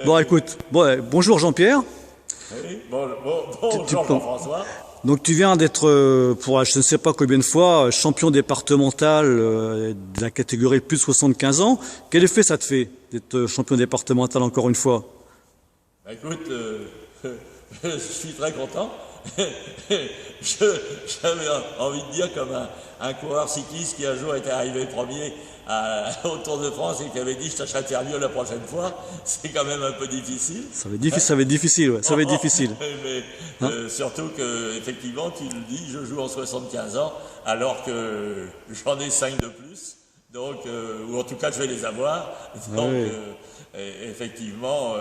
Bon, écoute, bonjour Jean-Pierre. Oui, bonjour Jean-François. Donc tu viens d'être, pour je ne sais pas combien de fois, champion départemental de la catégorie plus de 75 ans. Quel effet ça te fait d'être champion départemental encore une fois? Écoute, je suis très content. J'avais envie de dire comme un coureur cycliste qui un jour était arrivé premier au Tour de France et qui avait dit je tâcherai de faire mieux la prochaine fois. C'est quand même un peu difficile. Ça va être difficile, ouais. Ça va être difficile. Mais surtout que effectivement, tu le dis, je joue en 75 ans alors que j'en ai 5 de plus. Donc, ou en tout cas, je vais les avoir. Donc, effectivement,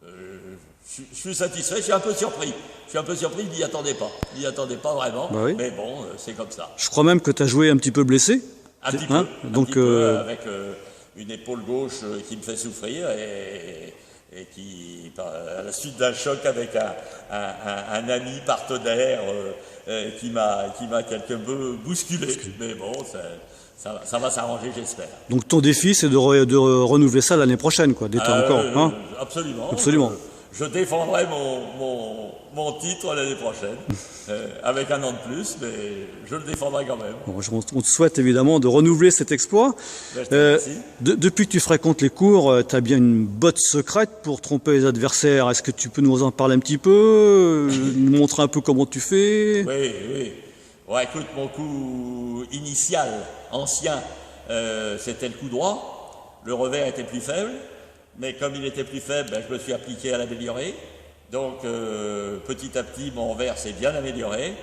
je suis satisfait, je suis un peu surpris. Je suis un peu surpris, je n'y attendais pas. Je n'y attendais pas vraiment, Bah oui. mais bon, c'est comme ça. Je crois même que tu as joué un petit peu blessé. Un petit hein peu, Donc, avec une épaule gauche qui me fait souffrir et qui, à la suite d'un choc avec un ami partenaire qui m'a quelque peu bousculé. Mais bon, ça va s'arranger, j'espère. donc ton défi, c'est de renouveler ça l'année prochaine, quoi, d'être encore. Hein Absolument. Absolument. Je défendrai mon titre l'année prochaine, avec un an de plus, mais je le défendrai quand même. Bon, on te souhaite évidemment de renouveler cet exploit. Depuis que tu fréquentes les cours, tu as bien une botte secrète pour tromper les adversaires. Est-ce que tu peux nous en parler un petit peu, nous montrer un peu comment tu fais? Oui. Ouais, écoute, mon coup initial, ancien, c'était le coup droit. Le revers était plus faible. Mais comme il était plus faible, je me suis appliqué à l'améliorer. Donc petit à petit, mon revers s'est bien amélioré.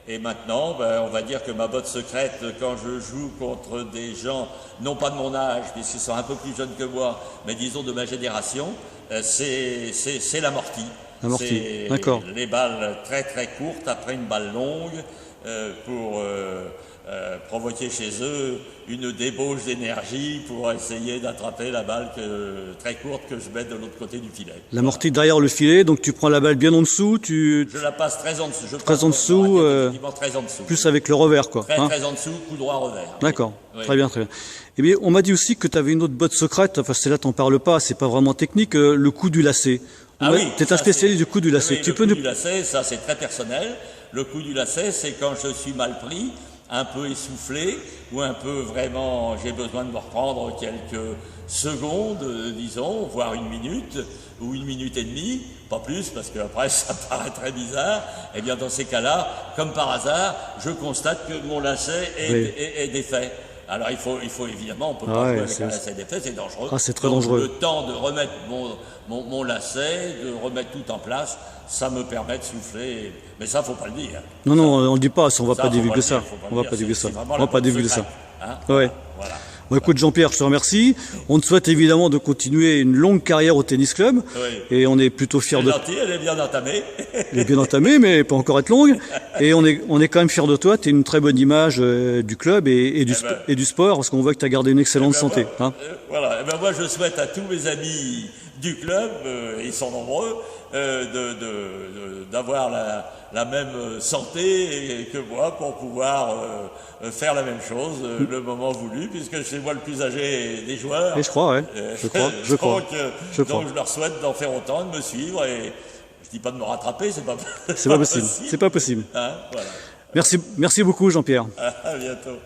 Et maintenant, on va dire que ma botte secrète, quand je joue contre des gens, non pas de mon âge, puisqu'ils sont un peu plus jeunes que moi, mais disons de ma génération, c'est l'amorti. L'amorti, d'accord. Les balles très très courtes après une balle longue pour provoquer chez eux une débauche d'énergie pour essayer d'attraper la balle très courte que je mets de l'autre côté du filet. L'amorti derrière le filet, donc tu prends la balle bien en dessous, Je la passe très en dessous. Très en dessous, très en dessous. Plus avec le revers, quoi. Très en dessous, coup droit revers. D'accord, oui. Très bien. Eh bien, on m'a dit aussi que tu avais une autre botte secrète, enfin celle-là t'en parles pas, c'est pas vraiment technique, le coup du lacet. Oui. Tu es un spécialiste du coup du lacet. Le coup du lacet, ça c'est très personnel. Le coup du lacet, c'est quand je suis mal pris, un peu essoufflé, ou un peu vraiment, j'ai besoin de me reprendre quelques secondes, disons, voire une minute, ou une minute et demie, pas plus, parce qu'après ça paraît très bizarre. Eh bien dans ces cas-là, comme par hasard, je constate que mon lacet est défait. Alors il faut évidemment, on peut pas jouer avec un lacet défait, c'est dangereux. C'est très dangereux. Le temps de remettre mon lacet, de remettre tout en place, ça me permet de souffler. Mais ça, faut pas le dire. Non, on le dit pas, on va pas divulguer ça. On va pas divulguer ça. On va pas divulguer ça. Ouais. Voilà. Bon, écoute Jean-Pierre, je te remercie. On te souhaite évidemment de continuer une longue carrière au tennis club. Oui. Et on est plutôt fiers de toi. Elle est bien entamée. Elle est bien entamée, mais pas encore être longue. Et on est quand même fiers de toi. Tu es une très bonne image du club et du sport, parce qu'on voit que tu as gardé une excellente santé. Voilà. Et moi, je souhaite à tous mes amis du club, ils sont nombreux, d'avoir la même santé que moi pour pouvoir faire la même chose le moment voulu, puisque c'est moi le plus âgé des joueurs. Et je crois, ouais. Je crois. Donc je leur souhaite d'en faire autant, de me suivre, et je dis pas de me rattraper, c'est pas possible. C'est pas possible. Voilà. Merci beaucoup Jean-Pierre. À bientôt.